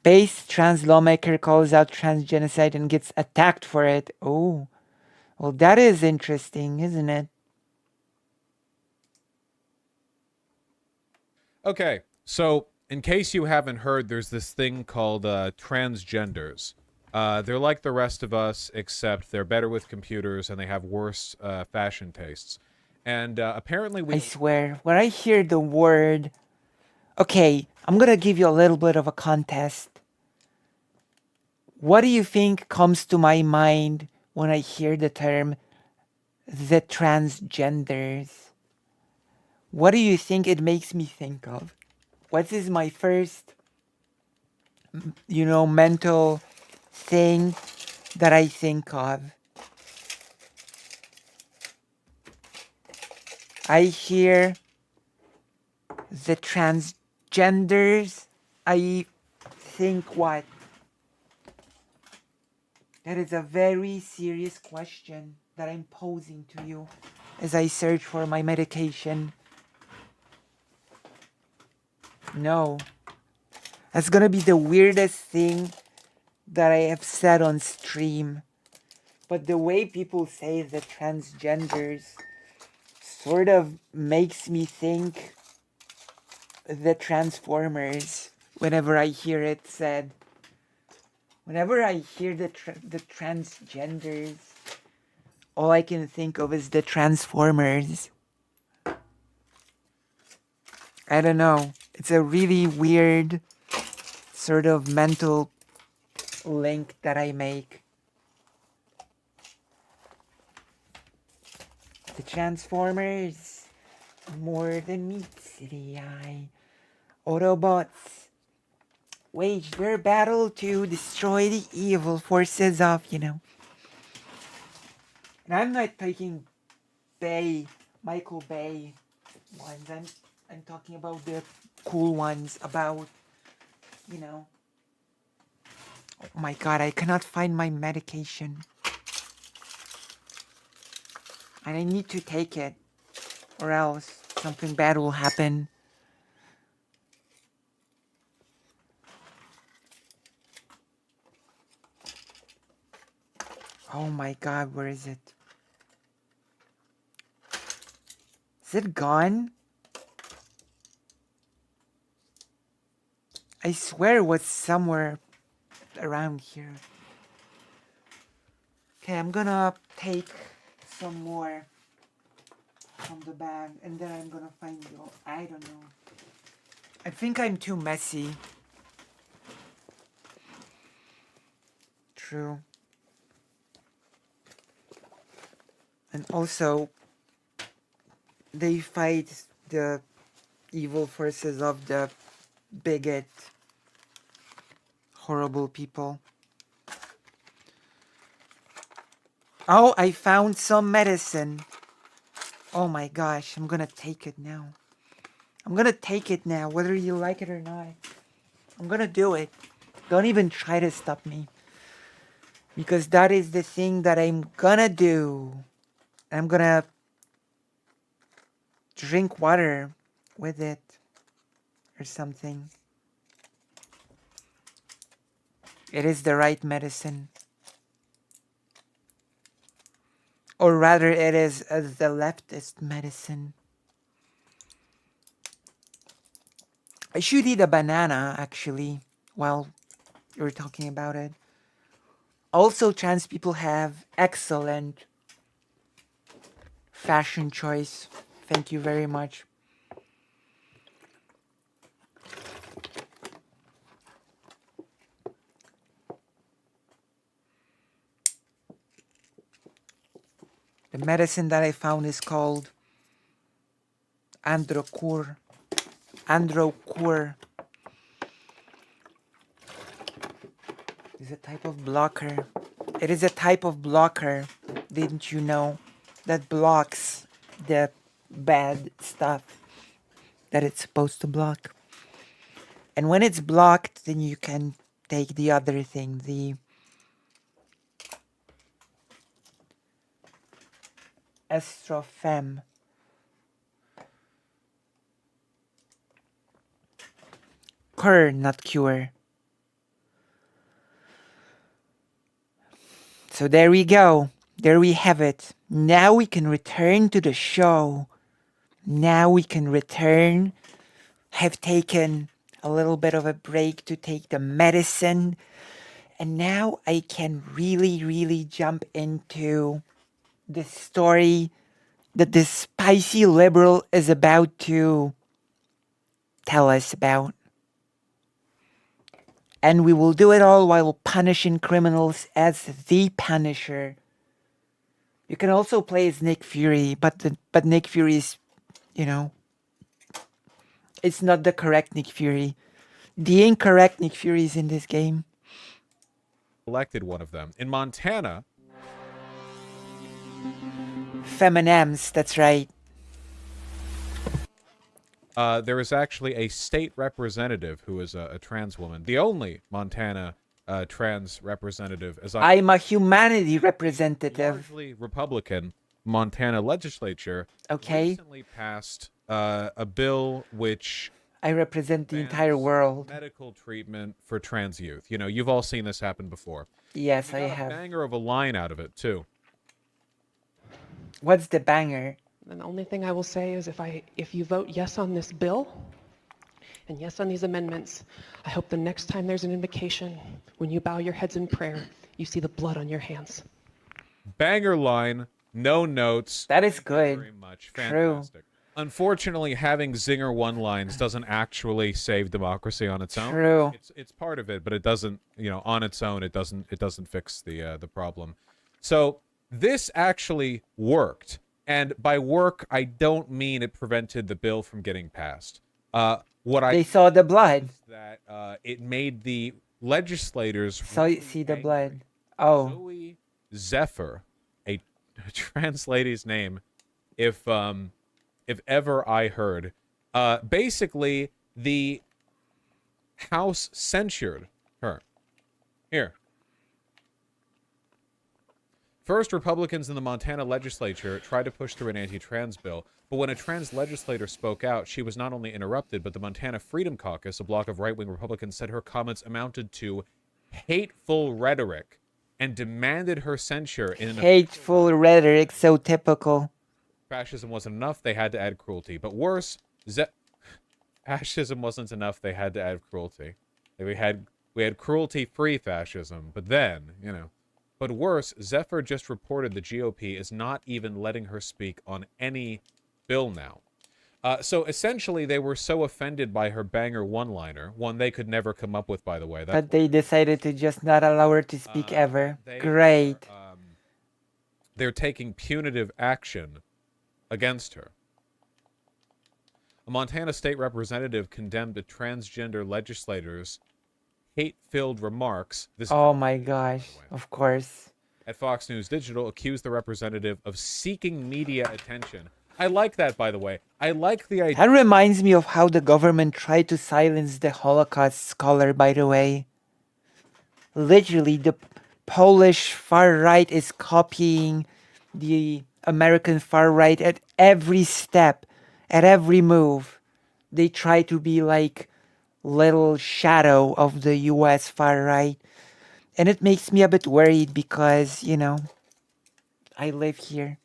Space trans lawmaker calls out trans genocide and gets attacked for it. Oh, well, that is interesting, isn't it? Okay, so in case you haven't heard, there's this thing called transgenders. They're like the rest of us, except they're better with computers and they have worse fashion tastes. And apparently, I we. swear, when I hear the word. Okay, I'm gonna give you a little bit of a contest. What do you think comes to my mind when I hear the term the transgenders? What do you think it makes me think of? What is my first, mental thing that I think of? I hear the transgenders. I think what? That is a very serious question that I'm posing to you as I search for my medication. No. That's gonna be the weirdest thing that I have said on stream. But the way people say the transgenders sort of makes me think the Transformers whenever I hear it said. Whenever I hear the transgenders, all I can think of is the Transformers. I don't know. It's a really weird sort of mental link that I make. The Transformers, more than meets the eye. Autobots wage their battle to destroy the evil forces of. And I'm not taking Michael Bay ones. I'm talking about the cool ones about, you know. Oh my god, I cannot find my medication. And I need to take it, or else something bad will happen. Oh my god, where is it? Is it gone? I swear it was somewhere around here. Okay, I'm gonna take some more from the bag and then I'm gonna find you. I don't know. I think I'm too messy. True. And also, they fight the evil forces of the bigot, horrible people. Oh, I found some medicine. Oh my gosh, I'm gonna take it now. I'm gonna take it now, whether you like it or not. I'm gonna do it. Don't even try to stop me. Because that is the thing that I'm gonna do. I'm gonna drink water with it or something. It is the right medicine. Or rather, it is the leftist medicine. I should eat a banana, actually, while you're talking about it. Also, trans people have excellent fashion choice. Thank you very much. The medicine that I found is called Androcur. Androcur is a type of blocker. It is a type of blocker, didn't you know? That blocks the bad stuff that it's supposed to block. And when it's blocked, then you can take the other thing, the estrofem. Cure, not cure. So there we go. There we have it. Now we can return to the show. Now we can return. Have taken a little bit of a break to take the medicine. And now I can really, really jump into the story that this spicy liberal is about to tell us about. And we will do it all while punishing criminals as the Punisher. You can also play as Nick Fury, but Nick Fury is, you know, it's not the correct Nick Fury. The incorrect Nick Fury is in this game. Elected one of them. In Montana, Feminems, that's right. there is actually a state representative who is a trans woman. The only Montana trans representative, as I'm a humanity representative. largely Republican Montana legislature, Okay. recently passed a bill which I represent the entire bans world. medical treatment for trans youth. You know, you've all seen this happen before. Yes, We I got a have. banger of a line out of it too. What's the banger? And the only thing I will say is if you vote yes on this bill and yes on these amendments, I hope the next time there's an invocation, when you bow your heads in prayer, you see the blood on your hands. Banger line, no notes. That is Thank you good. very much. True. Fantastic. Unfortunately, having zinger one-lines doesn't actually save democracy on its own. True. It's part of it, but it doesn't, you know, on its own, it doesn't fix the problem. So this actually worked, and by work, I don't mean it prevented the bill from getting passed. They saw the blood. That it made the legislators See the blood. Oh, Zooey Zephyr, a trans lady's name, if ever I heard. Basically, the House censured her. Here. First, Republicans in the Montana legislature tried to push through an anti-trans bill, but when a trans legislator spoke out, she was not only interrupted, but the Montana Freedom Caucus, a bloc of right-wing Republicans, said her comments amounted to hateful rhetoric and demanded her censure in an hateful rhetoric, so typical. fascism wasn't enough, they had to add cruelty. But worse, fascism wasn't enough, they had to add cruelty. We had cruelty-free fascism, but then, you know. But worse, Zephyr just reported the GOP is not even letting her speak on any bill now. So essentially, they were so offended by her banger one-liner, one they could never come up with, by the way. But they decided to just not allow her to speak ever. They Great. they're taking punitive action against her. A Montana state representative condemned a transgender legislator's hate-filled remarks. Oh my gosh, of course. At Fox News Digital, accused the representative of seeking media attention. I like that, by the way. I like the idea. That reminds me of how the government tried to silence the Holocaust scholar, by the way. Literally, the Polish far right is copying the American far right at every step, at every move. They try to be like little shadow of the US far right. And it makes me a bit worried because, you know, I live here.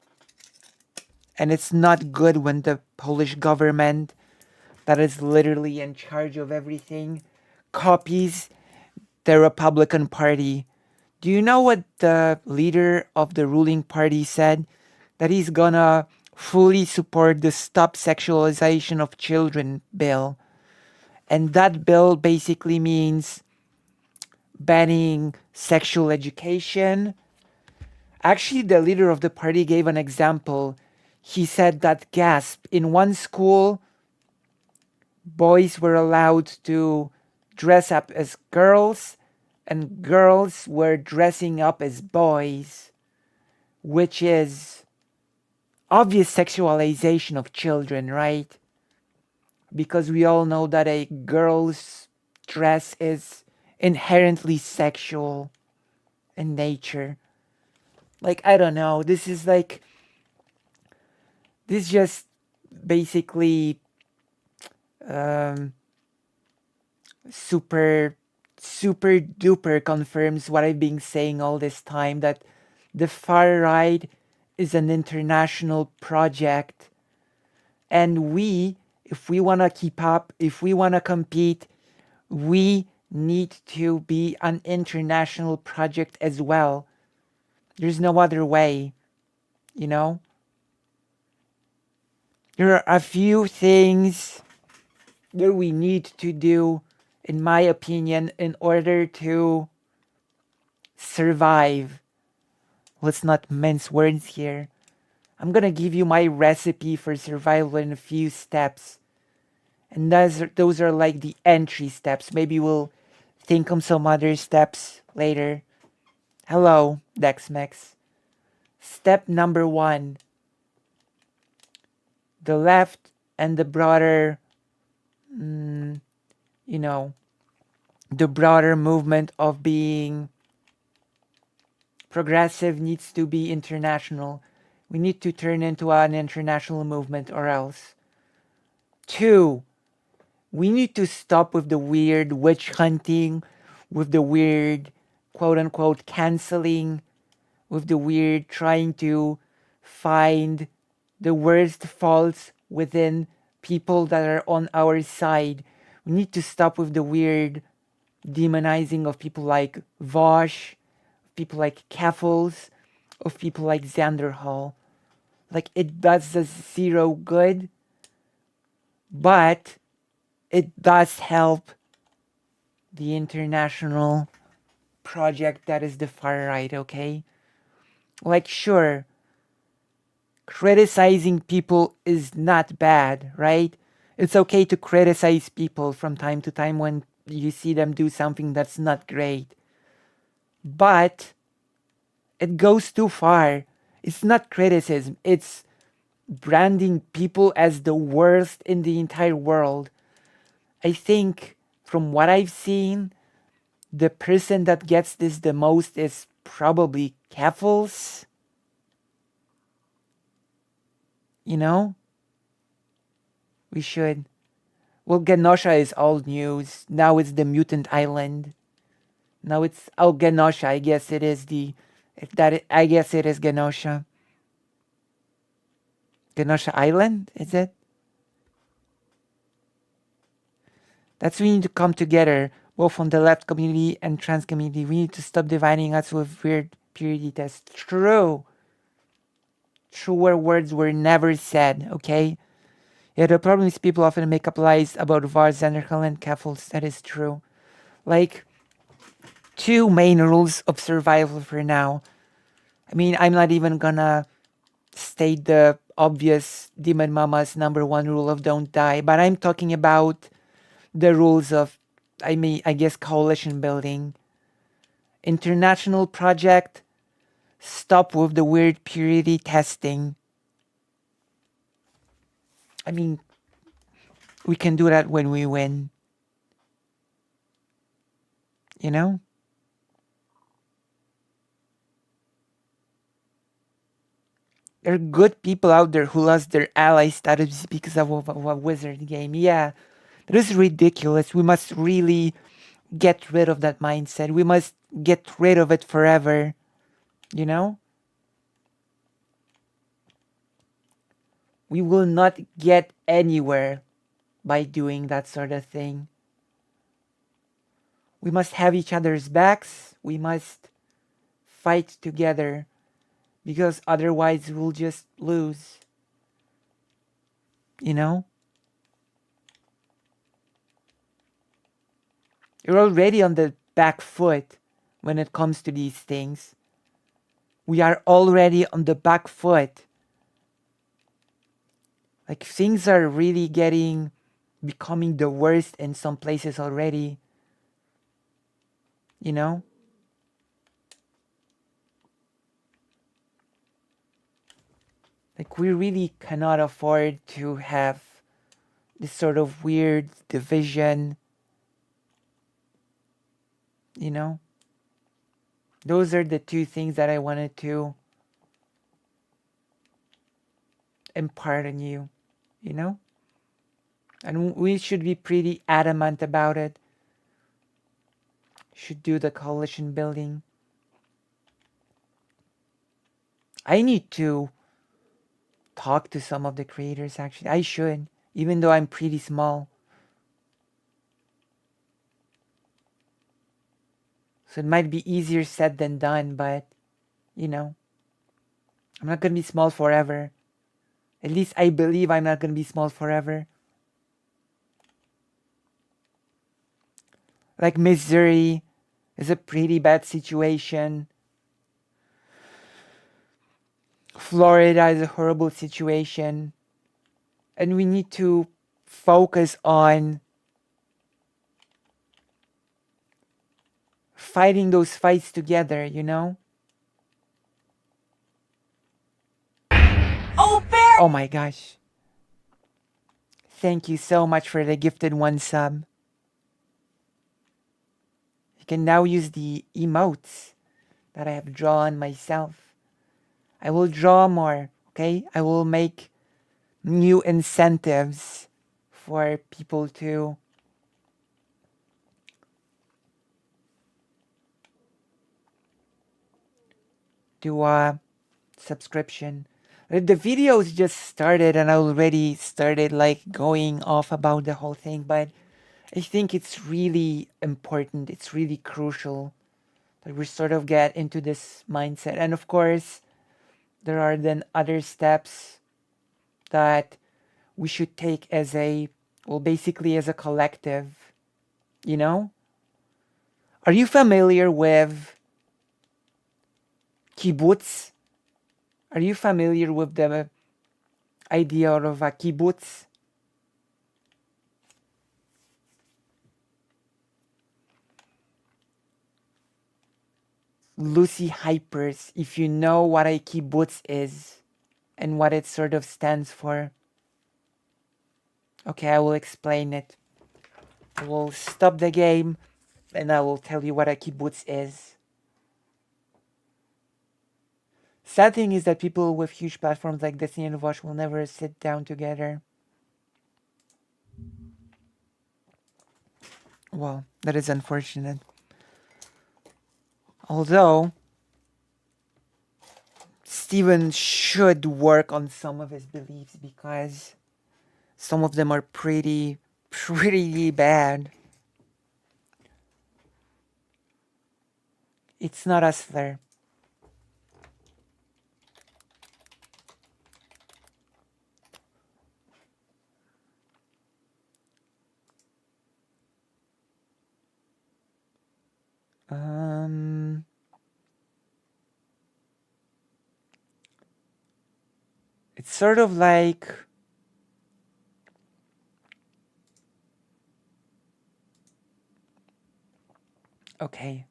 And it's not good when the Polish government, that is literally in charge of everything, copies the Republican Party. Do you know what the leader of the ruling party said? That he's gonna fully support the Stop Sexualization of Children bill. And that bill basically means banning sexual education. Actually, the leader of the party gave an example. He said that, gasp, in one school, boys were allowed to dress up as girls and girls were dressing up as boys, which is obvious sexualization of children, right? Because we all know that a girl's dress is inherently sexual in nature. Like, I don't know. This just basically super duper confirms what I've been saying all this time, that The far right is an international project. And we, if we want to keep up, if we want to compete, we need to be an international project as well. There's no other way, you know? There are a few things that we need to do, in my opinion, in order to survive. Let's not mince words here. I'm gonna give you my recipe for survival in a few steps. And those are like the entry steps. Maybe we'll think of some other steps later. Hello, Dexmex. Step number 1. The left and the broader, the broader movement of being progressive needs to be international. We need to turn into an international movement or else. 2, we need to stop with the weird witch hunting, with the weird quote unquote canceling, with the weird trying to find the worst faults within people that are on our side. We need to stop with the weird demonizing of people like Vosh, people like Keffels, of people like Xander Hall. Like, it does us zero good, but it does help the international project that is the far right, okay? Like, sure, criticizing people is not bad, right? It's okay to criticize people from time to time when you see them do something that's not great. But it goes too far. It's not criticism, it's branding people as the worst in the entire world. I think from what I've seen, the person that gets this the most is probably Keffels. You know? We should. Well, Genosha is old news. Now it's the Mutant Island. Now it's Genosha. I guess it is I guess it is Genosha. Genosha Island, is it? That's we need to come together, both on the left community and trans community. We need to stop dividing us with weird purity tests. True. Truer words were never said, okay? Yeah, the problem is people often make up lies about Vars, Zanderhal, and Keffels. That is true. Like, 2 main rules of survival for now. I mean, I'm not even gonna state the obvious Demon Mama's number 1 rule of don't die, but I'm talking about the rules of, I guess, coalition building. International project, stop with the weird purity testing. I mean, we can do that when we win. You know? There are good people out there who lost their ally status because of a wizard game. Yeah, that is ridiculous. We must really get rid of that mindset. We must get rid of it forever. You know? We will not get anywhere by doing that sort of thing. We must have each other's backs. We must fight together, because otherwise we'll just lose. You know? You're already on the back foot when it comes to these things. We are already on the back foot. Like, things are really becoming the worst in some places already. You know? Like, we really cannot afford to have this sort of weird division. You know? Those are the 2 things that I wanted to impart on you. You know? And we should be pretty adamant about it. Should do the coalition building. I need to talk to some of the creators, actually. I should, even though I'm pretty small. So it might be easier said than done, but, you know, I'm not going to be small forever. At least I believe I'm not going to be small forever. Like Missouri is a pretty bad situation. Florida is a horrible situation. And we need to focus on fighting those fights together, you know? Oh my gosh. Thank you so much for the gifted one sub. You can now use the emotes that I have drawn myself. I will draw more, okay? I will make new incentives for people to do a subscription. The videos just started and I already started like going off about the whole thing, but I think it's really important. It's really crucial that we sort of get into this mindset. And of course, there are then other steps that we should take as a, well, basically as a collective, you know? Are you familiar with kibbutz? Are you familiar with the idea of a kibbutz? Lucy Hypers, if you know what a kibbutz is and what it sort of stands for. Okay, I will explain it. I will stop the game and I will tell you what a kibbutz is. Sad thing is that people with huge platforms like Destiny and Watch will never sit down together. Well, that is unfortunate. Although, Steven should work on some of his beliefs because some of them are pretty bad. It's not us there. It's sort of like okay.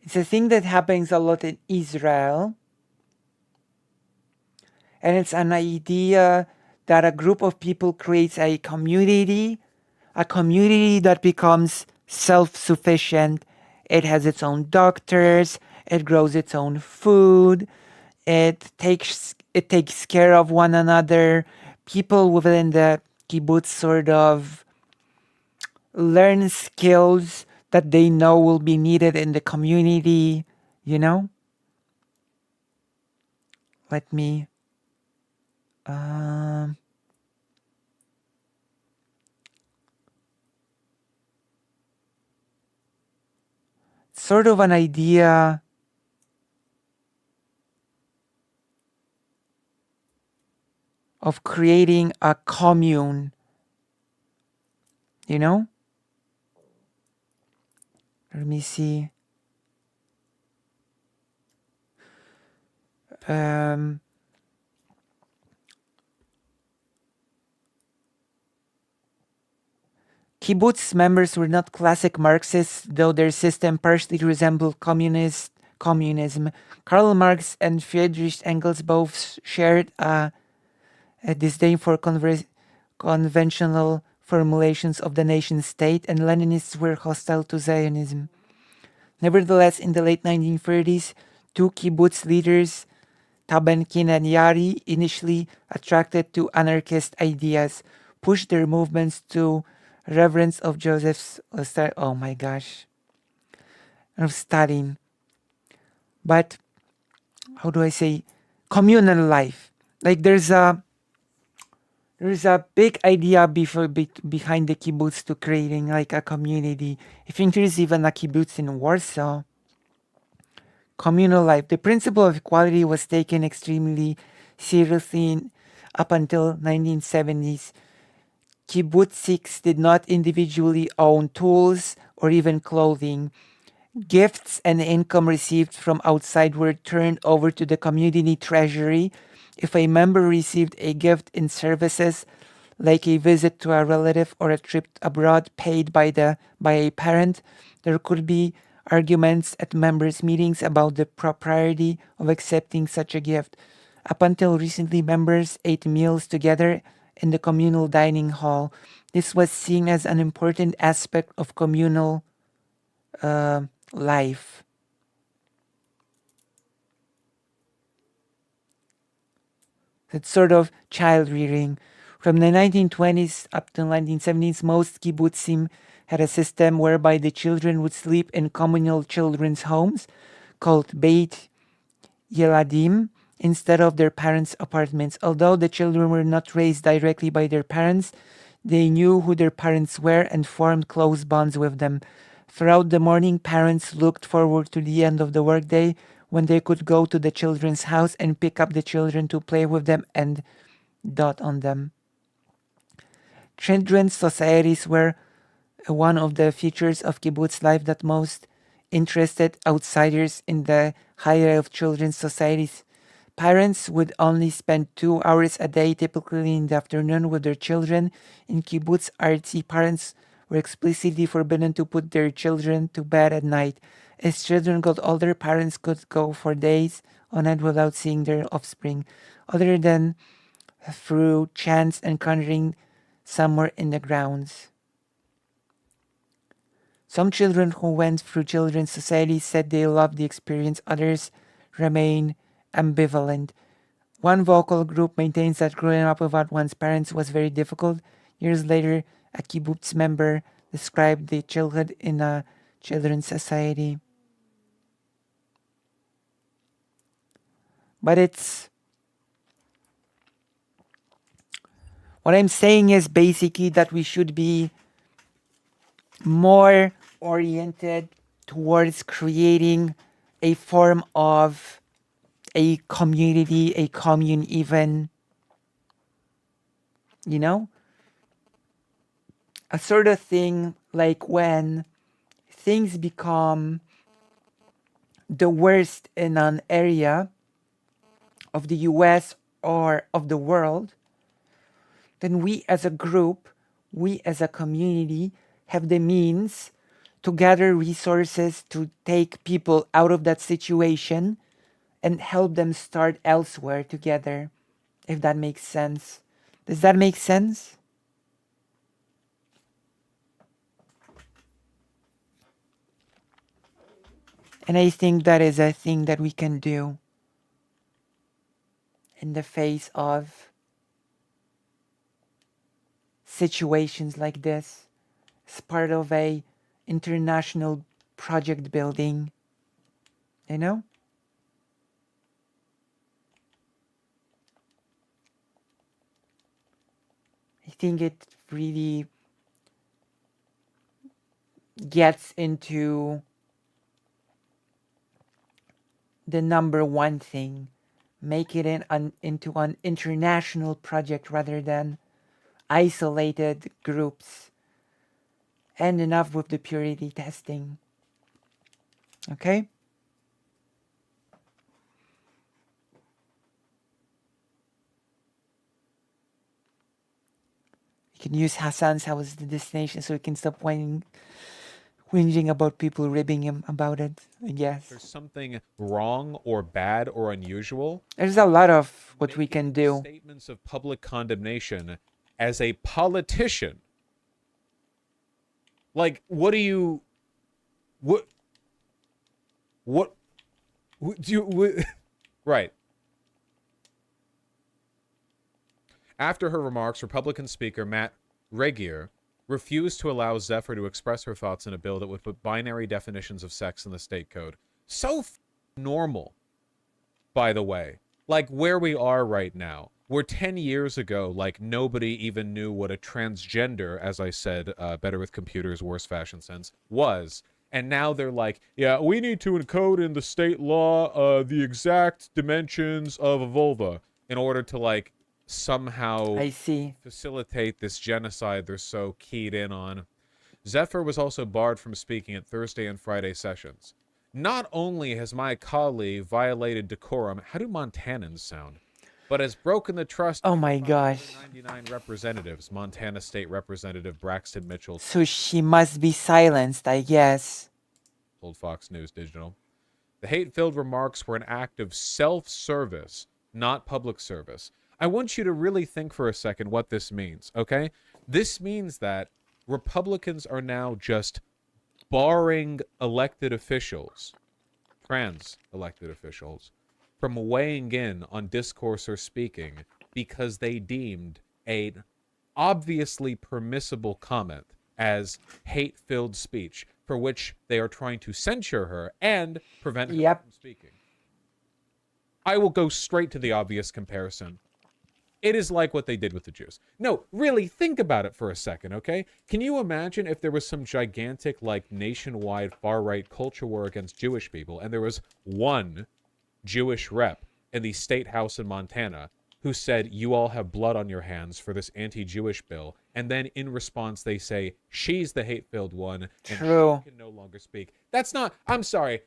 It's a thing that happens a lot in Israel. And it's an idea that a group of people creates a community that becomes self-sufficient. It has its own doctors, it grows its own food, it takes care of one another. People within the kibbutz sort of learn skills that they know will be needed in the community, you know? Let me sort of an idea of creating a commune, you know? Let me see. Kibbutz members were not classic Marxists, though their system partially resembled communism. Karl Marx and Friedrich Engels both shared a disdain for conventional formulations of the nation-state, and Leninists were hostile to Zionism. Nevertheless, in the late 1930s, two kibbutz leaders, Tabenkin and Yari, initially attracted to anarchist ideas, pushed their movements to reverence of Joseph's, oh my gosh, of Stalin. but how do I say, communal life. Like there's a big idea behind the kibbutz to creating like a community. I think there's even a kibbutz in Warsaw. Communal life. The principle of equality was taken extremely seriously up until 1970s. Kibbutzniks did not individually own tools or even clothing. Gifts and income received from outside were turned over to the community treasury. If a member received a gift in services, like a visit to a relative or a trip abroad paid by a parent, there could be arguments at members' meetings about the propriety of accepting such a gift. Up until recently, members ate meals together in the communal dining hall. This was seen as an important aspect of communal life. It's sort of child rearing. From the 1920s up to the 1970s, most kibbutzim had a system whereby the children would sleep in communal children's homes called Beit Yeladim instead of their parents' apartments. Although the children were not raised directly by their parents, they knew who their parents were and formed close bonds with them. Throughout the morning, parents looked forward to the end of the workday when they could go to the children's house and pick up the children to play with them and dot on them. Children's societies were one of the features of kibbutz life that most interested outsiders in the hierarchy of children's societies. Parents would only spend 2 hours a day, typically in the afternoon, with their children. In kibbutz artsy, parents were explicitly forbidden to put their children to bed at night. As children got older, parents could go for days on end without seeing their offspring, other than through chance encountering somewhere in the grounds. Some children who went through children's society said they loved the experience. Others remain ambivalent. One vocal group maintains that growing up without one's parents was very difficult. Years later, a kibbutz member described the childhood in a children's society. But what I'm saying is basically that we should be more oriented towards creating a form of a community, a commune even, a sort of thing like when things become the worst in an area of the US or of the world, then we as a group, we as a community have the means to gather resources to take people out of that situation and help them start elsewhere together, if that makes sense. Does that make sense? And I think that is a thing that we can do in the face of situations like this. It's part of a international project building, I think it really gets into the number one thing, make it into an international project rather than isolated groups. And enough with the purity testing. Okay? You can use Hassan's house as the destination so we can stop whinging about people ribbing him about it, I guess. There's something wrong or bad or unusual. There's a lot of what we can do. Statements of public condemnation as a politician. Like, what do you... What do you... Right. After her remarks, Republican Speaker Matt Regier refused to allow Zephyr to express her thoughts in a bill that would put binary definitions of sex in the state code. So normal, by the way. Like where we are right now. Where 10 years ago, like nobody even knew what a transgender, as I said, better with computers, worse fashion sense, was. And now they're like, yeah, we need to encode in the state law the exact dimensions of a vulva in order to like somehow I see. facilitate this genocide they're so keyed in on. Zephyr was also barred from speaking at Thursday and Friday sessions. Not only has my colleague violated decorum, how do Montanans sound? But has broken the trust Oh of my gosh. 99 representatives, Montana State Representative Braxton Mitchell So she must be silenced, I guess. told Fox News Digital. The hate-filled remarks were an act of self-service, not public service. I want you to really think for a second what this means, okay? This means that Republicans are now just barring elected officials, trans elected officials, from weighing in on discourse or speaking because they deemed an obviously permissible comment as hate-filled speech, for which they are trying to censure her and prevent her from speaking. I will go straight to the obvious comparison. It is like what they did with the Jews. No, really, think about it for a second, okay? Can you imagine if there was some gigantic, like, nationwide far-right culture war against Jewish people, and there was one Jewish rep in the state house in Montana who said, you all have blood on your hands for this anti-Jewish bill, and then in response they say, she's the hate-filled one, and True. she can no longer speak. That's not, I'm sorry,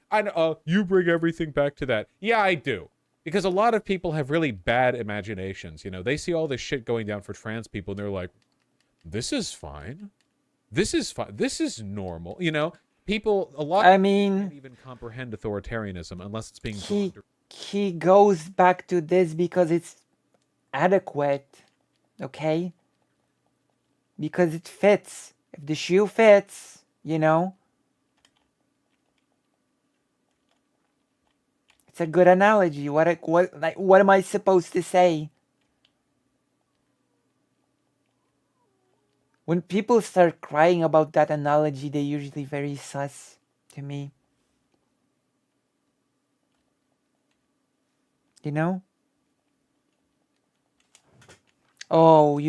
you bring everything back to that. Yeah, I do. Because a lot of people have really bad imaginations, you know? They see all this shit going down for trans people, and they're like, this is fine. This is fine. This is normal, you know? People, a lot of people can't even comprehend authoritarianism unless it's being he goes back to this because it's adequate, okay? Because it fits. If the shoe fits, you know? It's a good analogy. What am I supposed to say? When people start crying about that analogy, they're usually very sus to me. You know? Oh,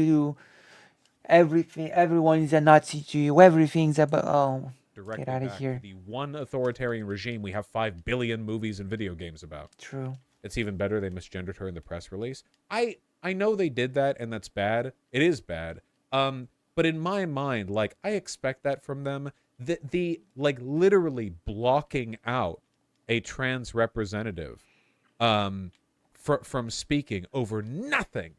everyone is a Nazi to you. Everything's about, oh, get out of here. The one authoritarian regime we have 5 billion movies and video games about. True. It's even better they misgendered her in the press release. I know they did that, and that's bad. It is bad. But in my mind, like, I expect that from them. The like, literally blocking out a trans representative from speaking over nothing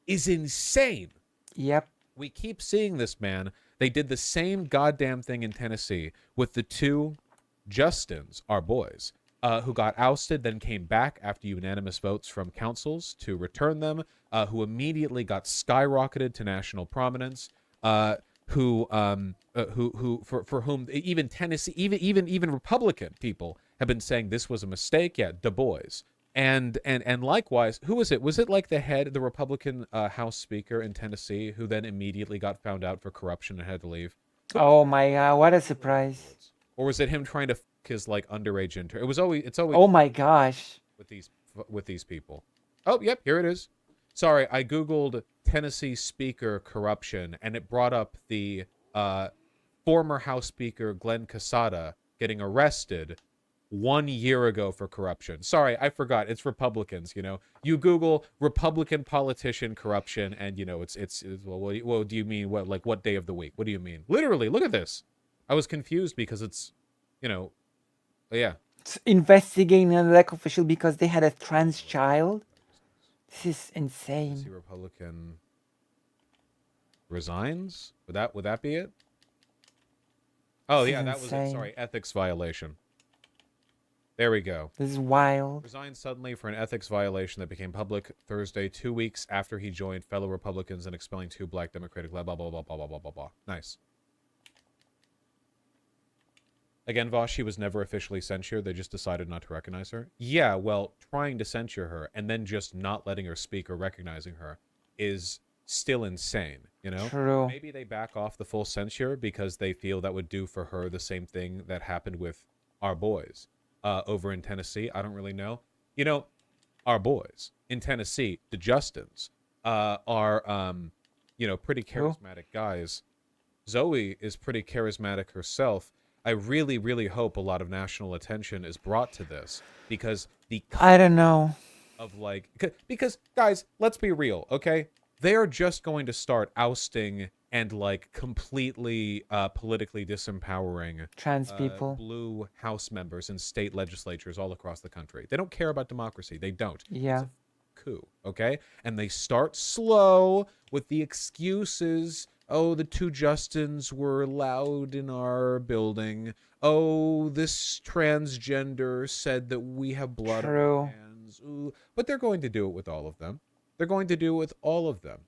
is insane. Yep. We keep seeing this, man. They did the same goddamn thing in Tennessee with the two Justins, our boys, who got ousted, then came back after unanimous votes from councils to return them, who immediately got skyrocketed to national prominence, for whom even Tennessee, even Republican people have been saying this was a mistake. Yeah, Du Bois. And likewise, who was it? Was it like the Republican House Speaker in Tennessee who then immediately got found out for corruption and had to leave? Oh my God, what a surprise. Or was it him trying to f his like underage intern? It's always Oh my gosh. with these people. Oh, yep, here it is. Sorry, I googled Tennessee Speaker corruption and it brought up the former House Speaker Glenn Casada getting arrested 1 year ago for corruption. Sorry, I forgot. It's Republicans, you know. You Google Republican politician corruption, and you know it's well, what do you mean? What day of the week? What do you mean? Literally, look at this. I was confused because it's, you know, yeah. It's investigating an elected official because they had a trans child. This is insane. See, Republican resigns. Would that be it? Oh This yeah, is that was it. insane. Sorry, ethics violation. There we go. This is wild. Resigned suddenly for an ethics violation that became public Thursday, 2 weeks after he joined fellow Republicans in expelling 2 black Democratic blah blah blah blah blah blah blah blah. Nice. Again, Vosh, she was never officially censured. They just decided not to recognize her. Yeah, well, trying to censure her and then just not letting her speak or recognizing her is still insane, you know? True. Maybe they back off the full censure because they feel that would do for her the same thing that happened with our boys. over in Tennessee. I don't really know. You know, our boys in Tennessee, the Justins, are pretty charismatic guys. Zoe is pretty charismatic herself. I really, really hope a lot of national attention is brought to this because I don't know. because guys, let's be real, okay? They are just going to start ousting and completely politically disempowering Trans people. blue House members in state legislatures all across the country. They don't care about democracy. They don't. Yeah. It's a coup, okay? And they start slow with the excuses. Oh, the two Justins were loud in our building. Oh, this transgender said that we have blood on our hands. Ooh. But they're going to do it with all of them. They're going to do it with all of them.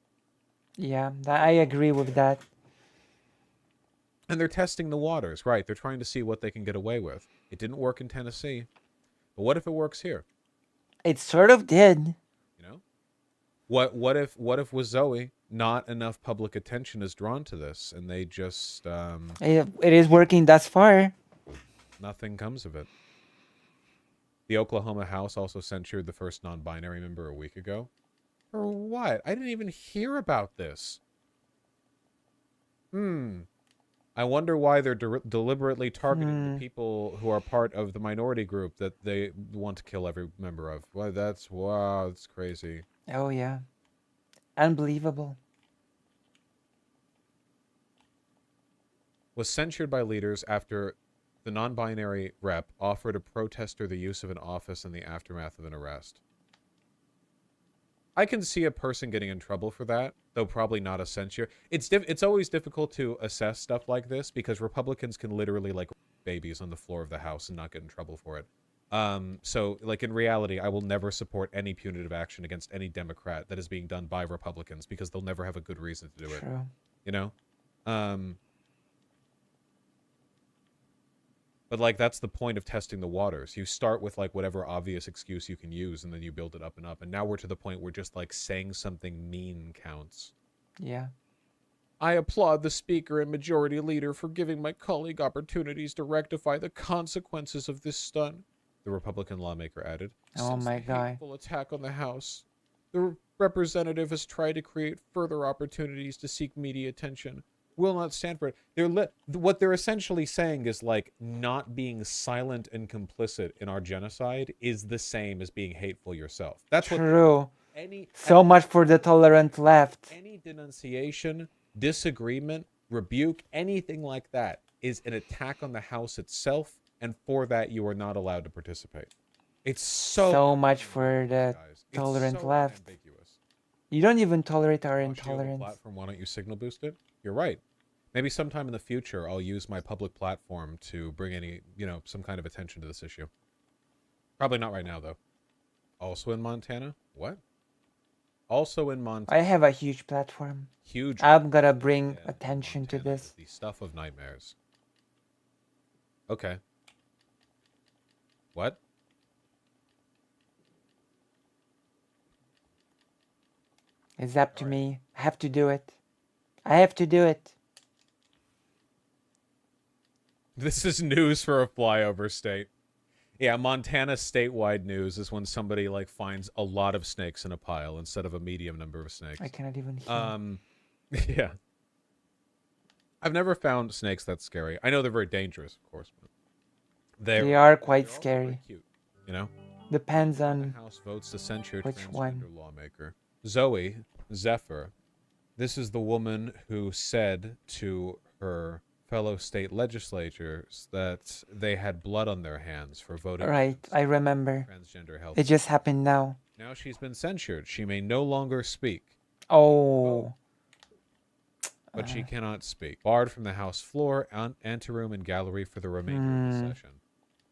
Yeah, I agree with that. And they're testing the waters, right? They're trying to see what they can get away with. It didn't work in Tennessee. But what if it works here? It sort of did. You know? What if with Zoe, not enough public attention is drawn to this and they just It is working thus far. nothing comes of it. The Oklahoma House also censured the first non-binary member a week ago. For what? I didn't even hear about this. I wonder why they're deliberately targeting the people who are part of the minority group that they want to kill every member of. Well, that's crazy. Oh, yeah. Unbelievable. Was censured by leaders after the non-binary rep offered a protester the use of an office in the aftermath of an arrest. I can see a person getting in trouble for that, though probably not a censure. It's always difficult to assess stuff like this because Republicans can literally babies on the floor of the House and not get in trouble for it. So in reality, I will never support any punitive action against any Democrat that is being done by Republicans because they'll never have a good reason to do it. True. You know? But that's the point of testing the waters. You start with whatever obvious excuse you can use, and then you build it up and up. And now we're to the point where just saying something mean counts. Yeah. I applaud the Speaker and Majority Leader for giving my colleague opportunities to rectify the consequences of this stunt, the Republican lawmaker added. Oh Since my the God. hateful attack on the House, the representative has tried to create further opportunities to seek media attention. Will not stand for it. What they're essentially saying is not being silent and complicit in our genocide is the same as being hateful yourself. That's True. What So much for the tolerant left. any denunciation, disagreement, rebuke, anything like that is an attack on the House itself, and for that you are not allowed to participate. It's so much for the guys. tolerant It's so left. ambiguous. You don't even tolerate our Oh, she has a intolerance. platform, why don't you signal boost it? You're right. Maybe sometime in the future, I'll use my public platform to bring any, some kind of attention to this issue. Probably not right now, though. Also in Montana? What? Also in Montana. I have a huge platform. Huge. I'm gonna bring Yeah, attention to Montana this. is the stuff of nightmares. Okay. What? It's up to me. I have to do it. I have to do it. This is news for a flyover state. Yeah, Montana statewide news is when somebody finds a lot of snakes in a pile instead of a medium number of snakes. I cannot even hear. Yeah. I've never found snakes that scary. I know they're very dangerous, of course, but They are quite they're also scary. pretty cute, you know? Depends The on House votes to censure which transgender one. lawmaker. Zooey Zephyr. This is the woman who said to her fellow state legislators that they had blood on their hands for voting Right, against I remember. transgender health. It just happened now. Now she's been censured. She may no longer speak, Oh. but she cannot speak. Barred from the House floor, anteroom, and gallery for the remainder of the session.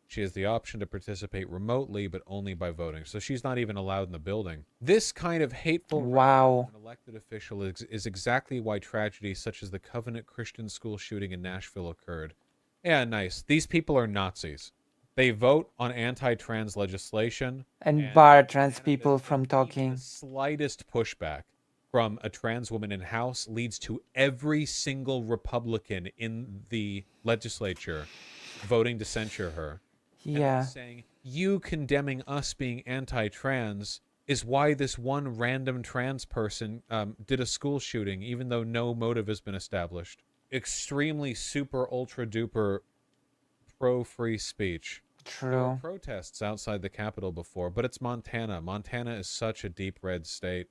She has the option to participate remotely, but only by voting. So she's not even allowed in the building. This kind of hateful Wow. an elected official is exactly why tragedies such as the Covenant Christian School shooting in Nashville occurred. Yeah, nice. These people are Nazis. They vote on anti-trans legislation And bar trans people from even talking. the slightest pushback from a trans woman in House leads to every single Republican in the legislature voting to censure her. And then Yeah. saying, you condemning us being anti-trans is why this one random trans person did a school shooting, even though no motive has been established. Extremely super ultra duper pro-free speech. There were True. protests outside the Capitol before, but it's Montana. Montana is such a deep red state.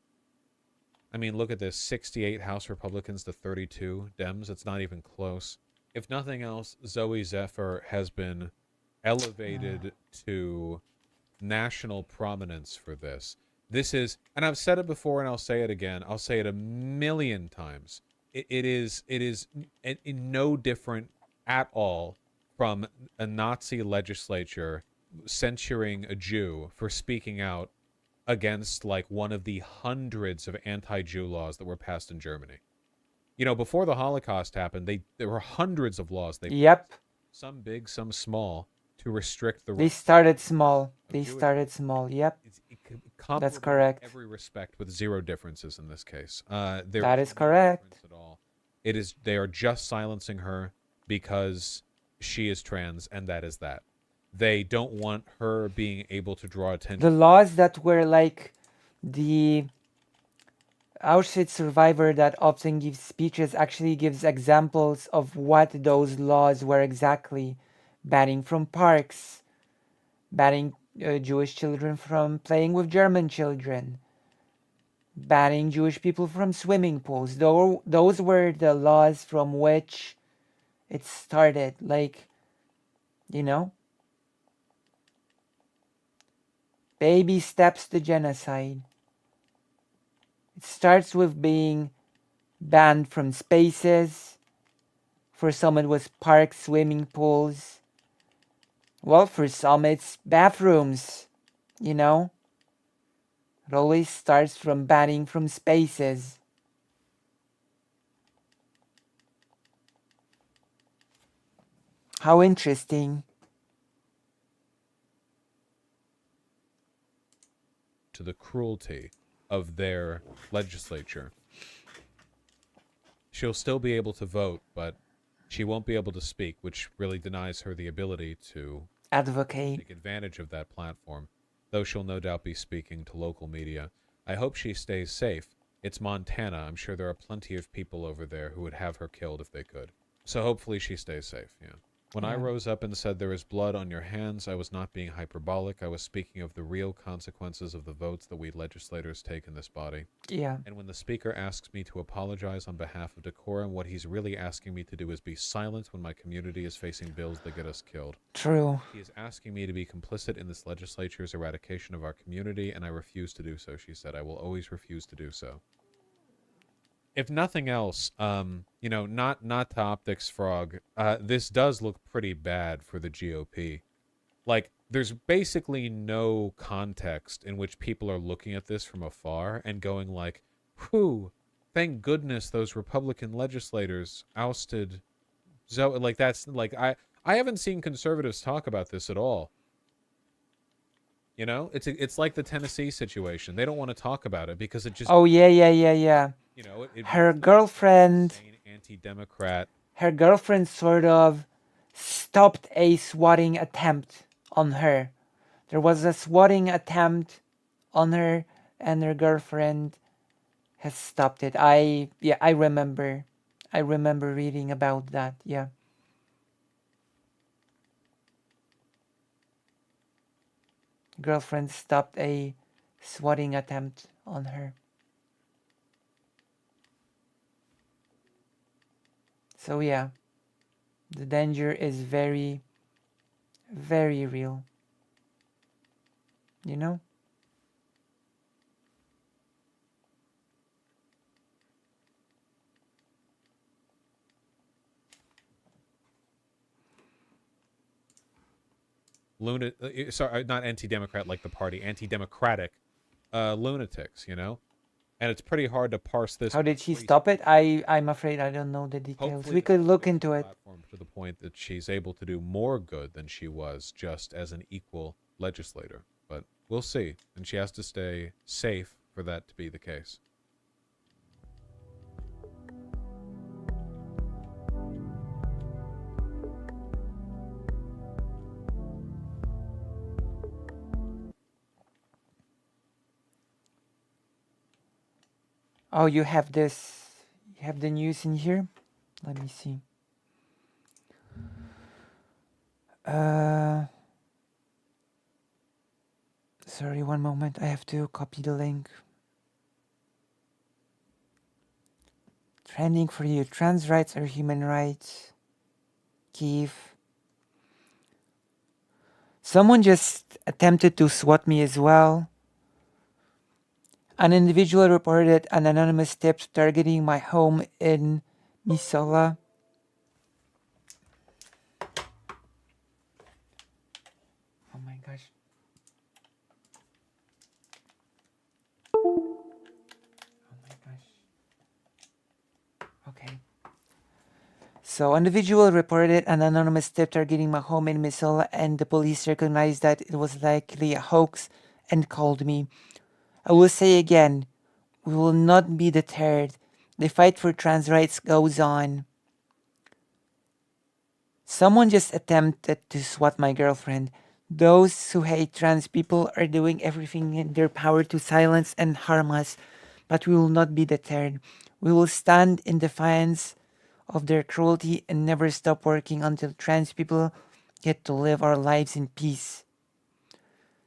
I mean, look at this. 68 House Republicans to 32 Dems. It's not even close. If nothing else, Zooey Zephyr has been elevated to national prominence for this. This is, and I've said it before and I'll say it again. I'll say it a million times. It is in no different at all from a Nazi legislature censuring a Jew for speaking out against like one of the hundreds of anti-Jew laws that were passed in Germany. You know, before the Holocaust happened, there were hundreds of laws they Yep. passed, some big, some small, to restrict the They rights started small. of They Jewish started people. small. Yep. It's comparable correct. in every respect, with zero differences in this case. There That is is no correct. difference at all. It is, they are just silencing her because she is trans, and that is that. They don't want her being able to draw attention. The laws that were like the Auschwitz survivor that often gives speeches actually gives examples of what those laws were exactly. Banning from parks, banning Jewish children from playing with German children, banning Jewish people from swimming pools. Those were the laws from which it started. Like, you know, baby steps to genocide. It starts with being banned from spaces. For some, it was parks, swimming pools. Well, for some, it's bathrooms, you know? It always starts from banning from spaces. How interesting. To the cruelty of their legislature. She'll still be able to vote, but she won't be able to speak, which really denies her the ability to Advocate. take advantage of that platform, though she'll no doubt be speaking to local media. I hope she stays safe. It's Montana. I'm sure there are plenty of people over there who would have her killed if they could. So hopefully she stays safe, yeah. When I Yeah. rose up and said there is blood on your hands, I was not being hyperbolic. I was speaking of the real consequences of the votes that we legislators take in this body. Yeah. And when the speaker asks me to apologize on behalf of decorum, what he's really asking me to do is be silent when my community is facing bills that get us killed. True. He is asking me to be complicit in this legislature's eradication of our community, and I refuse to do so, she said. I will always refuse to do so. If nothing else, you know, not to optics, Frog, this does look pretty bad for the GOP. Like, there's basically no context in which people are looking at this from afar and going like, whew, thank goodness those Republican legislators ousted Zoe. Like, that's, like, I haven't seen conservatives talk about this at all. You know? It's like the Tennessee situation. They don't want to talk about it because it just, Oh, yeah. you know, it Her makes girlfriend, insane anti-democrat. her girlfriend sort of stopped a swatting attempt on her. There was a swatting attempt on her, and her girlfriend has stopped it. I remember reading about that. Yeah. Girlfriend stopped a swatting attempt on her. So yeah, the danger is very, very real. You know? Sorry, not anti-democrat like the party, anti-democratic lunatics, you know? And it's pretty hard to parse this. How did she free stop it? I'm afraid I don't know the details. Hopefully We this could will look fix into the it. platform to the point that she's able to do more good than she was just as an equal legislator. But we'll see. And she has to stay safe for that to be the case. Oh, you have this. You have the news in here. Let me see. Sorry, one moment. I have to copy the link. Trending for you. Trans rights or human rights? Kiev. Someone just attempted to swat me as well. An individual reported an anonymous tip targeting my home in Missoula. Oh my gosh. Oh my gosh. Okay. So, individual reported an anonymous tip targeting my home in Missoula, and the police recognized that it was likely a hoax and called me. I will say again, we will not be deterred. The fight for trans rights goes on. Someone just attempted to swat my girlfriend. Those who hate trans people are doing everything in their power to silence and harm us, but we will not be deterred. We will stand in defiance of their cruelty and never stop working until trans people get to live our lives in peace.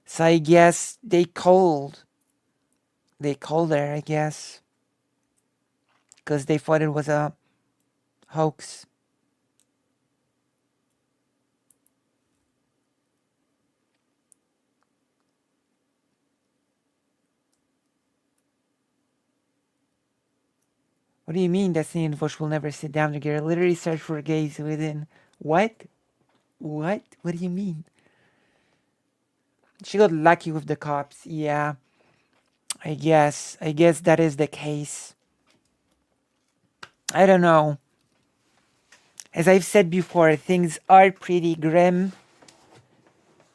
So I guess they called her, I guess, because they thought it was a hoax. What do you mean Destiny and Bush will never sit down together? Literally search for gays within... What? What? What do you mean? She got lucky with the cops. Yeah, I guess. I guess that is the case. I don't know. As I've said before, things are pretty grim.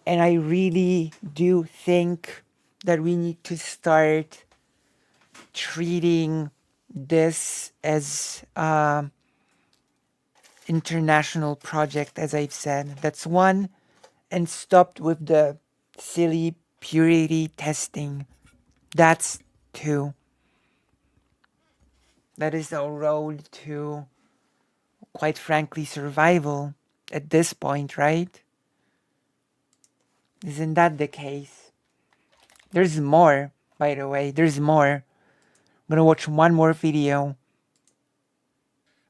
And I really do think that we need to start treating this as international project, as I've said. That's one. And stopped with the silly purity testing. That's two. That is our road to, quite frankly, survival at this point, right? Isn't that the case? There's more, by the way. There's more. I'm gonna watch one more video.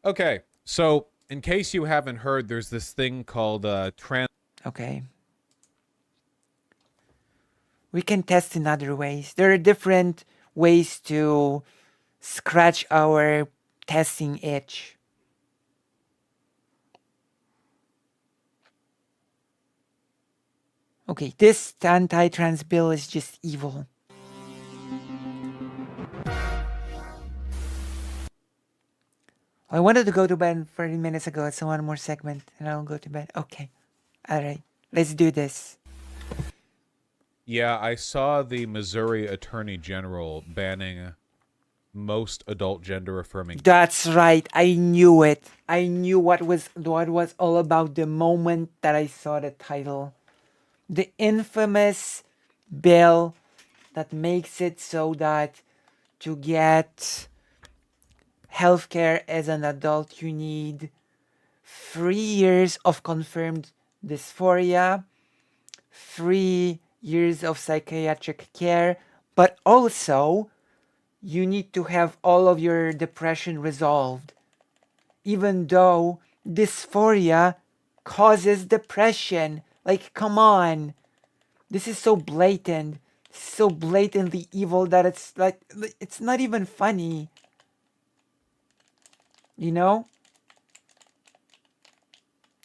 Okay, so in case you haven't heard, there's this thing called Okay. We can test in other ways. There are different ways to scratch our testing itch. Okay, this anti-trans bill is just evil. I wanted to go to bed 30 minutes ago. It's one more segment and I'll go to bed. Okay. Alright. Let's do this. Yeah, I saw the Missouri Attorney General banning most adult gender affirming. That's right. I knew it. I knew what was all about the moment that I saw the title. The infamous bill that makes it so that to get healthcare as an adult you need 3 years of confirmed dysphoria, 3 years of psychiatric care, but also you need to have all of your depression resolved. Even though dysphoria causes depression. Like, come on. This is so blatant. So blatantly evil that it's like, it's not even funny. You know?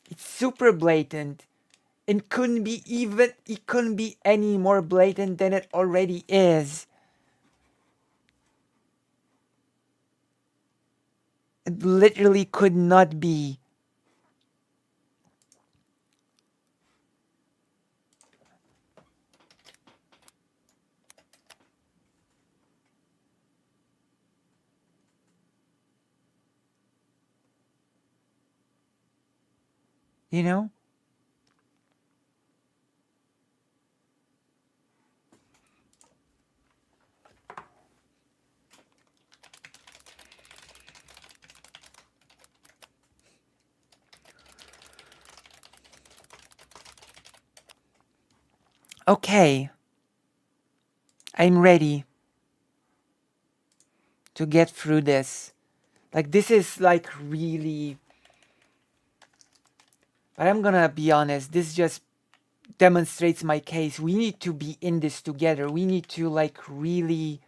It's super blatant. It couldn't be any more blatant than it already is. It literally could not be. You know? Okay, I'm ready to get through this. Like, this is like really, but I'm gonna be honest, this just demonstrates my case. We need to be in this together. We need to like really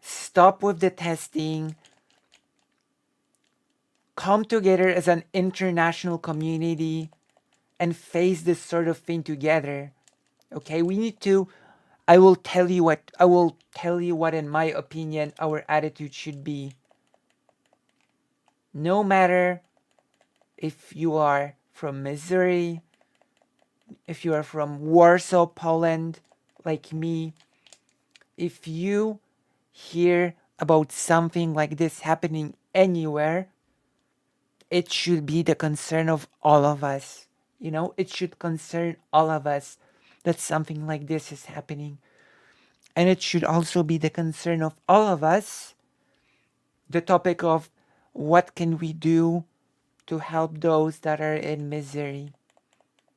stop with the testing, come together as an international community and face this sort of thing together. Okay, we need to, I will tell you what in my opinion our attitude should be. No matter if you are from Missouri, if you are from Warsaw, Poland, like me, if you hear about something like this happening anywhere, it should be the concern of all of us. You know, it should concern all of us that something like this is happening. And it should also be the concern of all of us, the topic of what can we do to help those that are in misery.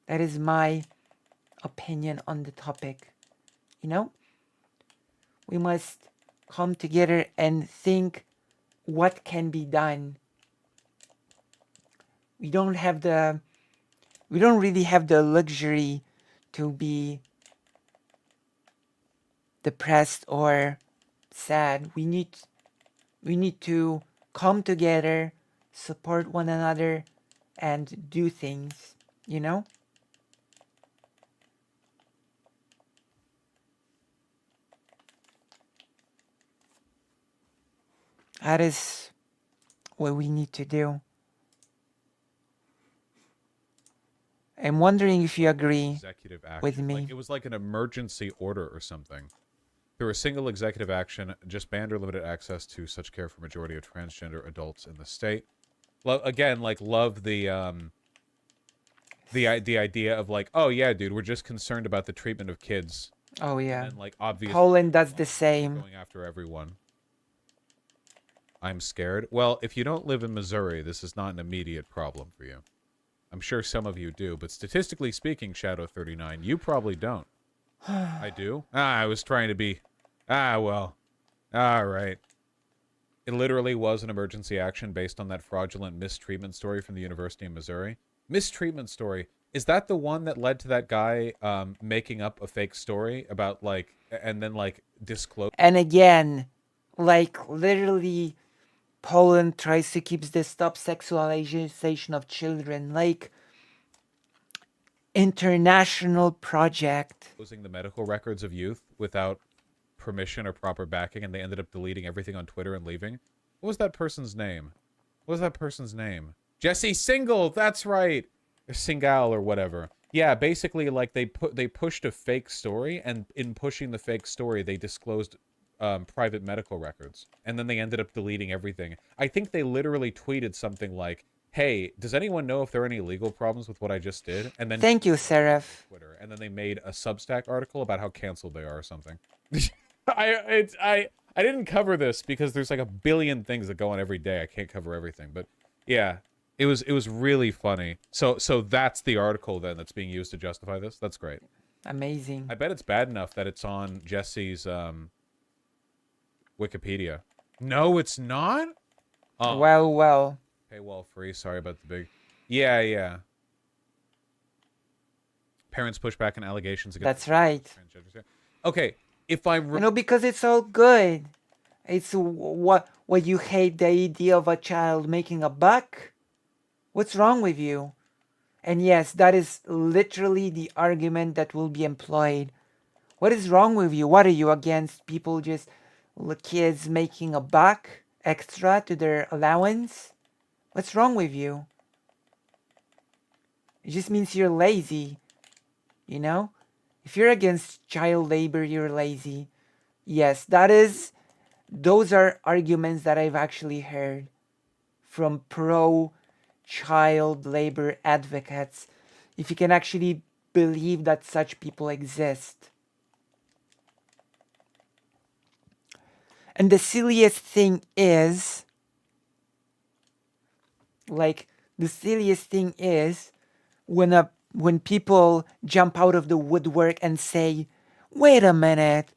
That is my opinion on the topic. You know, we must come together and think what can be done. We don't really have the luxury to be depressed or sad. We need to come together, support one another, and do things, you know? That is what we need to do. I'm wondering if you agree Executive action. with me. Like, it was like an emergency order or something. Through a single executive action, just banned or limited access to such care for majority of transgender adults in the state. Again, like, love the idea of like, oh yeah, dude, we're just concerned about the treatment of kids. Oh yeah. And like, obviously, Poland does the same. going after everyone. I'm scared. Well, if you don't live in Missouri, this is not an immediate problem for you. I'm sure some of you do, but statistically speaking, Shadow 39, you probably don't. I do? I was trying to be... well. Alright. It literally was an emergency action based on that fraudulent mistreatment story from the University of Missouri. Mistreatment story. Is that the one that led to that guy making up a fake story about, like, and then, like, disclose... And again, like, literally, Poland tries to keep the stop sexualization of children, like, international project. Closing the medical records of youth without permission or proper backing, and they ended up deleting everything on Twitter and leaving. What was that person's name? What was that person's name? Jesse Singal, that's right. Or Singal or whatever. Yeah, basically, like, they pushed a fake story, and in pushing the fake story, they disclosed private medical records. And then they ended up deleting everything. I think they literally tweeted something like, hey, does anyone know if there are any legal problems with what I just did? And then Thank you, Seraph. Twitter, and then they made a Substack article about how canceled they are or something. I didn't cover this because there's like a billion things that go on every day. I can't cover everything, but yeah, it was really funny. So that's the article then that's being used to justify this. That's great. Amazing. I bet it's bad enough that it's on Jesse's Wikipedia. No, it's not. Oh. Well. Paywall free. Sorry about the big. Yeah. Parents push back on allegations against. That's right. Okay, if I'm... You know, because it's all good. It's what you hate the idea of a child making a buck? What's wrong with you? And yes, that is literally the argument that will be employed. What is wrong with you? What are you against? People just... kids making a buck extra to their allowance? What's wrong with you? It just means you're lazy. You know? If you're against child labor, you're lazy. Yes, those are arguments that I've actually heard from pro-child labor advocates. If you can actually believe that such people exist. And the silliest thing is, when a when people jump out of the woodwork and say, wait a minute,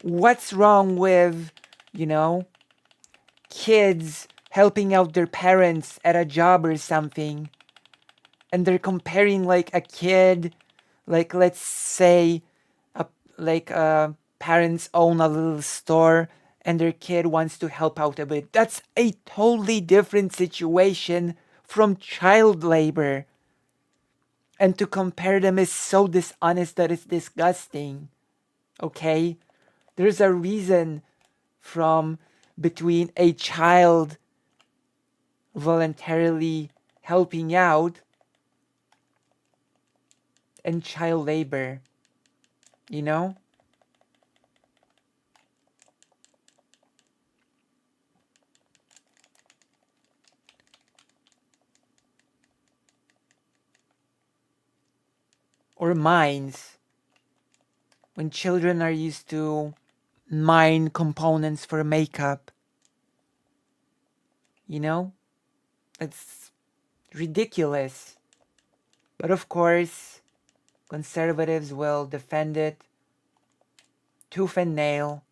what's wrong with, you know, kids helping out their parents at a job or something? And they're comparing like a kid, like let's say, parents own a little store and their kid wants to help out a bit. That's a totally different situation from child labor. And to compare them is so dishonest that it's disgusting. Okay? There's a reason from between a child voluntarily helping out and child labor. You know? Or mines. When children are used to mine components for makeup. You know? It's ridiculous. But of course, conservatives will defend it tooth and nail.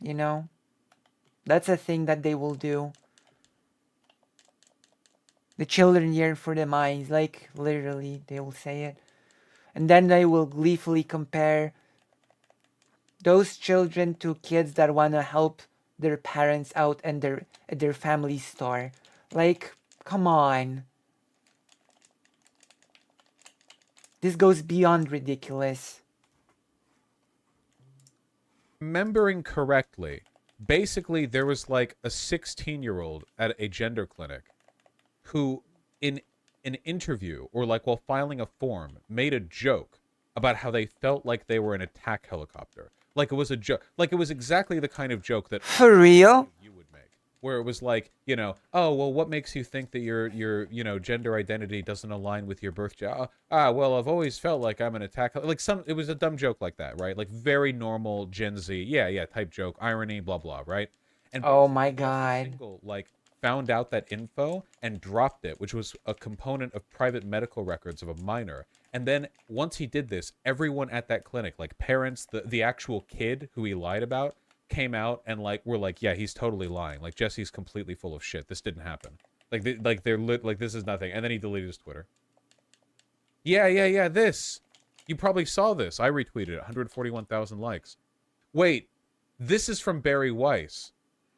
You know? That's a thing that they will do. The children yearn for the mines, like literally, they will say it. And then they will gleefully compare those children to kids that want to help their parents out and their family store. Like, come on. This goes beyond ridiculous. Remembering correctly, basically there was like a 16-year-old at a gender clinic who, in an interview or like while filing a form, made a joke about how they felt like they were an attack helicopter. Like it was a joke. Like it was exactly the kind of joke that For real? you would make. Where it was like, you know, oh, well, what makes you think that your you know, gender identity doesn't align with your birth job? Well, I've always felt like I'm an attack. Like it was a dumb joke like that, right? Like very normal Gen Z, yeah, type joke, irony, blah, blah, right? And Oh my basically god. Single, like, found out that info and dropped it, which was a component of private medical records of a minor. And then once he did this, everyone at that clinic, like parents, the actual kid who he lied about, came out and like were like, yeah, he's totally lying. Like Jesse's completely full of shit. This didn't happen. Like they're lit. Like this is nothing. And then he deleted his Twitter. Yeah. This. You probably saw this. I retweeted it. 141,000 likes. Wait, this is from Barry Weiss.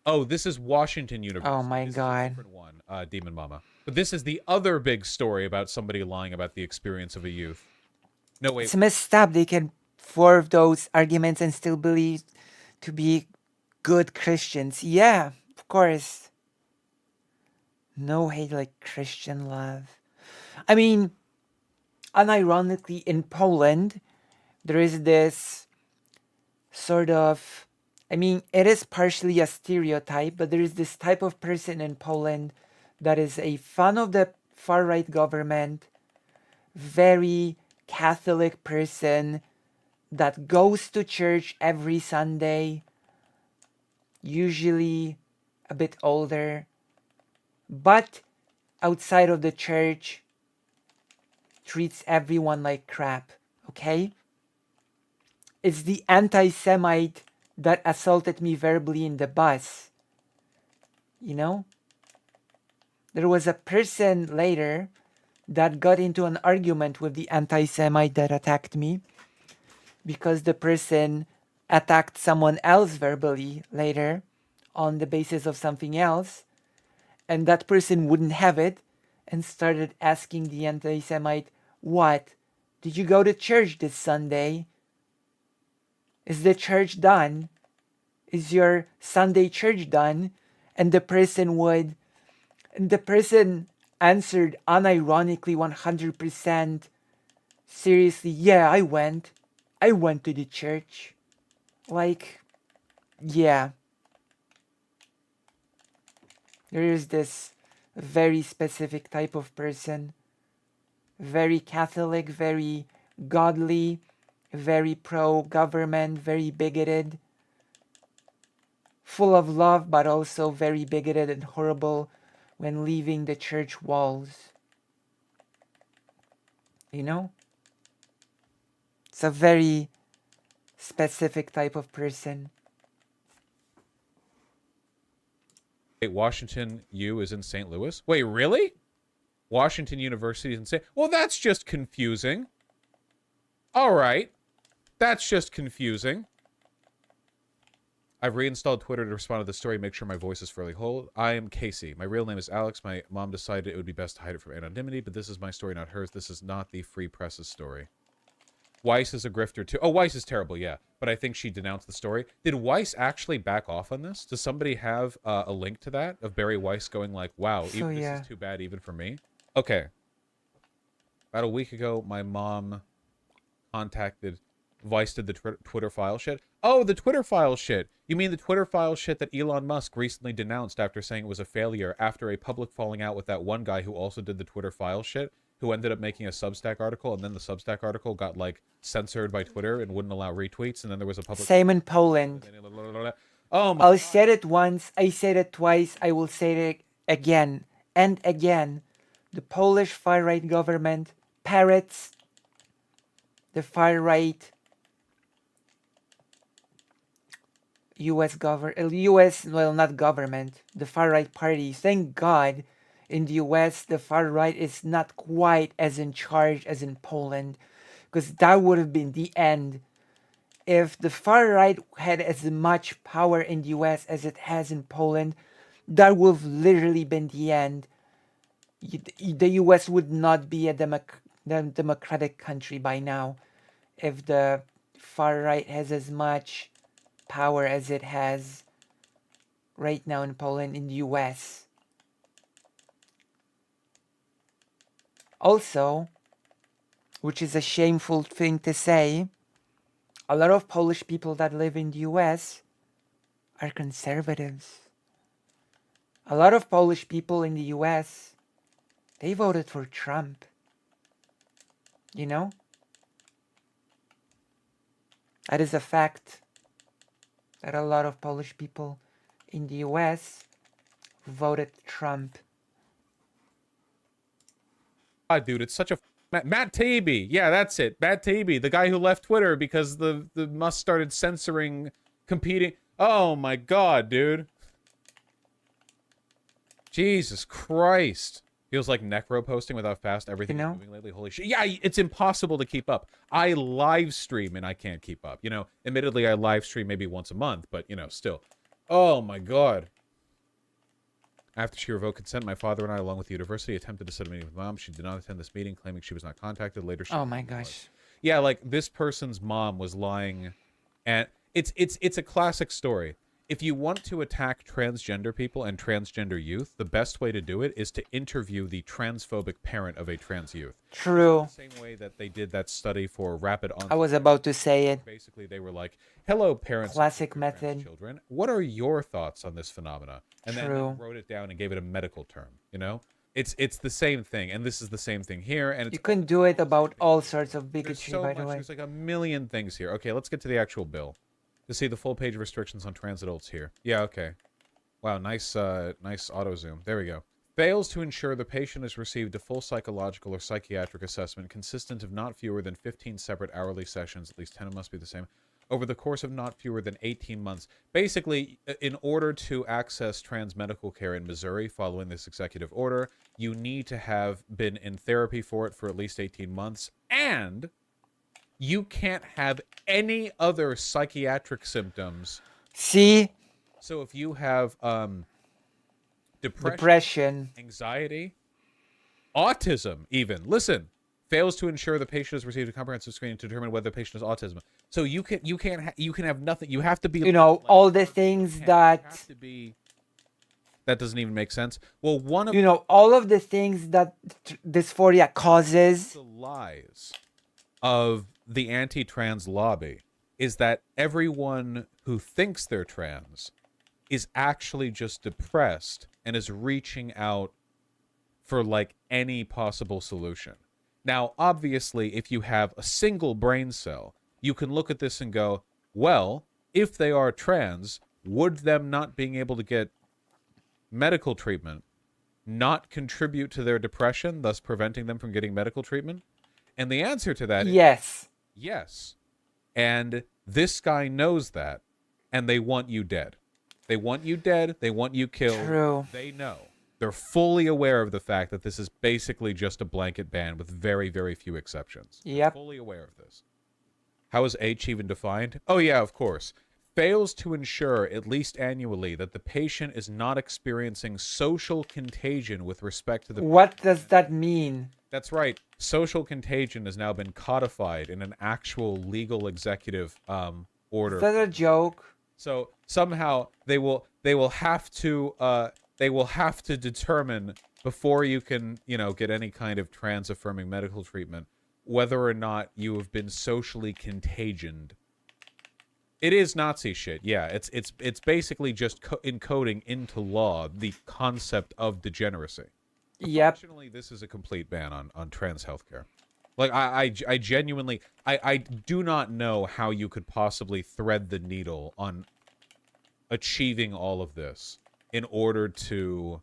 Oh, this is Washington University. Oh my this god. Is a different one, Demon Mama. But this is the other big story about somebody lying about the experience of a youth. No, wait. It's messed up. They can form those arguments and still believe to be good Christians. Yeah, of course. No hate like Christian love. I mean, unironically, in Poland, there is this sort of, I mean, it is partially a stereotype, but there is this type of person in Poland that is a fan of the far-right government, very Catholic person that goes to church every Sunday, usually a bit older, but outside of the church treats everyone like crap, okay? It's the anti-Semite that assaulted me verbally in the bus. You know? There was a person later that got into an argument with the anti-Semite that attacked me because the person attacked someone else verbally later on the basis of something else, and that person wouldn't have it and started asking the anti-Semite, what? Did you go to church this Sunday? Is the church done? Is your Sunday church done? And the person answered unironically 100% seriously, yeah, I went to the church. Like, yeah. There is this very specific type of person. Very Catholic, very godly, very pro-government, very bigoted. Full of love, but also very bigoted and horrible when leaving the church walls. You know? It's a very specific type of person. Wait, Washington U is in St. Louis? Wait, really? Washington University is in St. Well, that's just confusing. All right. That's just confusing. I've reinstalled Twitter to respond to the story, make sure my voice is fairly whole. I am Casey. My real name is Alex. My mom decided it would be best to hide it from anonymity, but this is my story, not hers. This is not the Free Press's story. Weiss is a grifter too. Oh, Weiss is terrible, yeah. But I think she denounced the story. Did Weiss actually back off on this? Does somebody have a link to that? Of Barry Weiss going like, wow, So, even yeah. this is too bad even for me? Okay. About a week ago, my mom contacted... Weiss did the Twitter file shit. Oh, the Twitter file shit. You mean the Twitter file shit that Elon Musk recently denounced after saying it was a failure after a public falling out with that one guy who also did the Twitter file shit, who ended up making a Substack article, and then the Substack article got, like, censored by Twitter and wouldn't allow retweets, and then there was a public... Same in Poland. Oh my... I said it once, I said it twice, I will say it again and again. The Polish far-right government parrots the far-right well, not government, the far-right party. Thank God in the US, the far-right is not quite as in charge as in Poland, because that would have been the end. If the far-right had as much power in the US as it has in Poland, that would have literally been the end. The US would not be a democratic country by now if the far-right has as much power as it has right now in Poland, in the US. Also, which is a shameful thing to say, a lot of Polish people that live in the US are conservatives. A lot of Polish people in the US, they voted for Trump. You know? That is a fact. That a lot of Polish people in the US voted Trump. God, dude, it's such a... Matt Taibbi. Yeah, that's it. Matt Taibbi, the guy who left Twitter because the Musk started censoring competing... Oh my God, dude. Jesus Christ. Feels like necro posting without fast everything You know? moving lately. Holy shit. Yeah, it's impossible to keep up. I live stream and I can't keep up. You know, admittedly, I live stream maybe once a month, but, you know, still. Oh, my God. After she revoked consent, my father and I, along with the university, attempted to set a meeting with mom. She did not attend this meeting, claiming she was not contacted. Later, she... Oh, my gosh. Yeah, like, this person's mom was lying. And it's a classic story. If you want to attack transgender people and transgender youth, the best way to do it is to interview the transphobic parent of a trans youth. True. The same way that they did that study for rapid onset. I was about to say it. Basically, they were like, hello, parents Classic of your trans method. children. What are your thoughts on this phenomena? And then True. they wrote it down and gave it a medical term, you know? It's the same thing, and this is the same thing here. And it's You can do it about all sorts of there's bigotry, so by much. the way. There's like a million things here. Okay, let's get to the actual bill. To see the full page of restrictions on trans adults here. Yeah, okay. Wow, nice auto zoom. There we go. Fails to ensure the patient has received a full psychological or psychiatric assessment consistent of not fewer than 15 separate hourly sessions, at least 10 must be the same, over the course of not fewer than 18 months. Basically, in order to access trans medical care in Missouri following this executive order, you need to have been in therapy for it for at least 18 months, and you can't have any other psychiatric symptoms. See? So if you have Depression. anxiety, autism even, listen, fails to ensure the patient has received a comprehensive screening to determine whether the patient has autism. So you can have nothing. You have to be, You know, all the things that... have to be. That doesn't even make sense. Well, one of You know, all of the things that dysphoria causes... the lies of the anti-trans lobby is that everyone who thinks they're trans is actually just depressed and is reaching out for like any possible solution. Now, obviously, if you have a single brain cell, you can look at this and go, well, if they are trans, would them not being able to get medical treatment not contribute to their depression, thus preventing them from getting medical treatment? And the answer to that is Yes. yes. And this guy knows that, and they want you dead. They want you dead. They want you killed. True. They know. They're fully aware of the fact that this is basically just a blanket ban with very, very few exceptions. They're Yep. fully aware of this. How is H even defined? Oh, yeah, of course. Fails to ensure, at least annually, that the patient is not experiencing social contagion with respect to the... What does that mean? That's right. Social contagion has now been codified in an actual legal executive order. Is that a joke? So somehow they will have to determine before you can, get any kind of trans affirming medical treatment whether or not you have been socially contagioned. It is Nazi shit. Yeah, it's basically just encoding into law the concept of degeneracy. Yep. Unfortunately, this is a complete ban on trans healthcare. Like, I genuinely, I do not know how you could possibly thread the needle on achieving all of this in order to...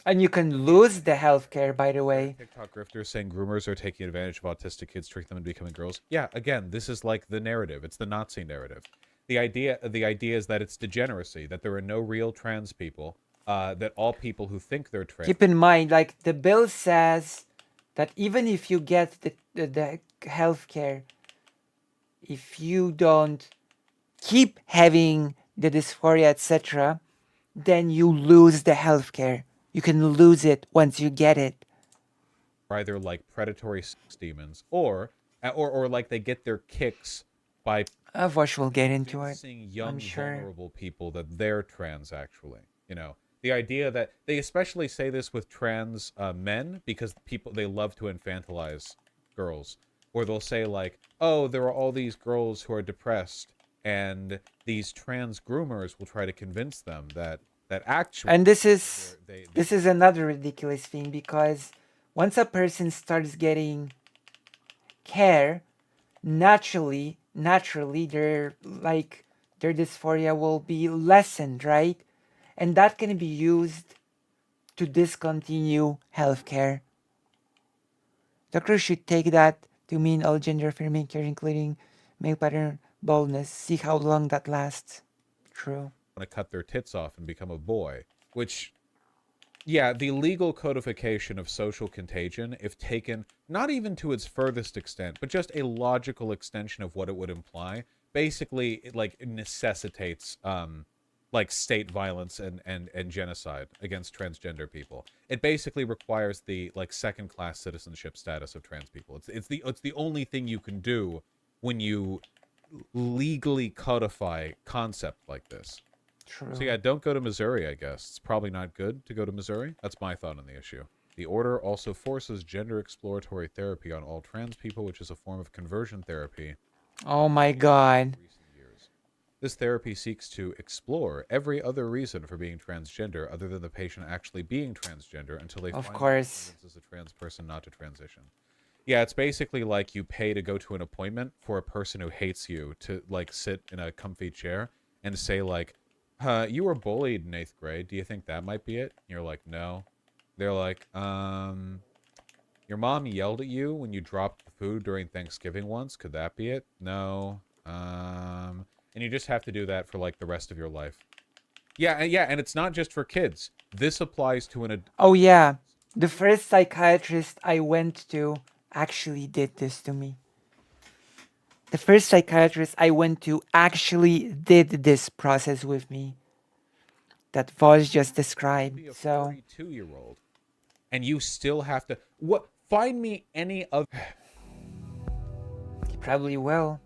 And you can lose the healthcare, by the way. TikTok grifters saying groomers are taking advantage of autistic kids, tricking them into becoming girls. Yeah, again, this is like the narrative. It's the Nazi narrative. The idea is that it's degeneracy, that there are no real trans people, that all people who think they're trans... Keep in mind, like, the bill says that even if you get the healthcare, if you don't keep having the dysphoria, etc., then you lose the healthcare. You can lose it once you get it. Either like predatory sex demons, or like they get their kicks by Of course, we'll get into it. convincing young, I'm sure. vulnerable people that they're trans. Actually, the idea that they especially say this with trans men because they love to infantilize girls, or they'll say like, "Oh, there are all these girls who are depressed," and these trans groomers will try to convince them that actually... And this is another ridiculous thing, because once a person starts getting care, naturally their dysphoria will be lessened, right? And that can be used to discontinue healthcare. Doctors should take that to mean all gender affirming care, including male pattern baldness. See how long that lasts. True. Want to cut their tits off and become a boy, which, yeah, the legal codification of social contagion, if taken not even to its furthest extent, but just a logical extension of what it would imply, basically it like necessitates like state violence and genocide against transgender people. It basically requires the like second-class citizenship status of trans people. It's the only thing you can do when you legally codify concept like this. True. So yeah, don't go to Missouri, I guess. It's probably not good to go to Missouri. That's my thought on the issue. The order also forces gender exploratory therapy on all trans people, which is a form of conversion therapy. Oh my god. Recent years. This therapy seeks to explore every other reason for being transgender other than the patient actually being transgender until they Of course. convinces a trans person not to transition. Yeah, it's basically like you pay to go to an appointment for a person who hates you to like sit in a comfy chair and say like, you were bullied in 8th grade. Do you think that might be it? And you're like, no. They're like, your mom yelled at you when you dropped the food during Thanksgiving once. Could that be it? No. And you just have to do that for like the rest of your life. Yeah, and it's not just for kids. This applies to an... Oh yeah. The first psychiatrist I went to actually did this to me. The first psychiatrist I went to actually did this process with me that was just described. Be a So 42-year-old, and you still have to... What? Find me any other... he probably will.